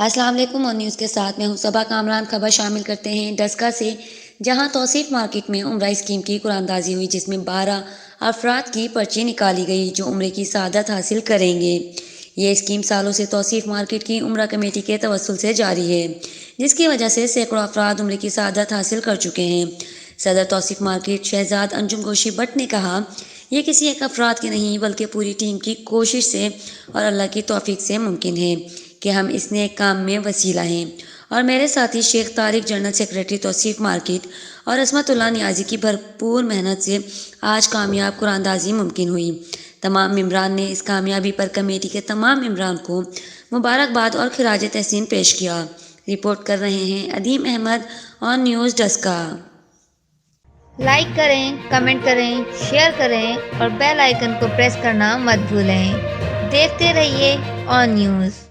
السلام علیکم اور نیوز کے ساتھ میں ہوں صبا کامران۔ خبر شامل کرتے ہیں ڈسکا سے، جہاں توصیف مارکیٹ میں عمرہ اسکیم کی قرآن اندازی ہوئی، جس میں 12 افراد کی پرچی نکالی گئی جو عمرے کی سعادت حاصل کریں گے۔ یہ اسکیم سالوں سے توصیف مارکیٹ کی عمرہ کمیٹی کے توسل سے جاری ہے، جس کی وجہ سے سینکڑوں افراد عمرے کی سعادت حاصل کر چکے ہیں۔ صدر توصیف مارکیٹ شہزاد انجم گوشی بٹ نے کہا، یہ کسی ایک افراد کی نہیں بلکہ پوری ٹیم کی کوشش سے اور اللہ کی توفیق سے ممکن ہے کہ ہم اس نیک کام میں وسیلہ ہیں، اور میرے ساتھی شیخ طارق جنرل سیکریٹری توصیف مارکیٹ اور عصمت اللہ نیازی کی بھرپور محنت سے آج کامیاب قرآن اندازی ممکن ہوئی۔ تمام ممبران نے اس کامیابی پر کمیٹی کے تمام ممبران کو مبارکباد اور خراج تحسین پیش کیا۔ رپورٹ کر رہے ہیں ادیم احمد آن نیوز ڈسکا۔ لائک کریں، کمنٹ کریں، شیئر کریں اور بیل آئیکن کو پریس کرنا مت بھولیں۔ دیکھتے رہیے آن نیوز۔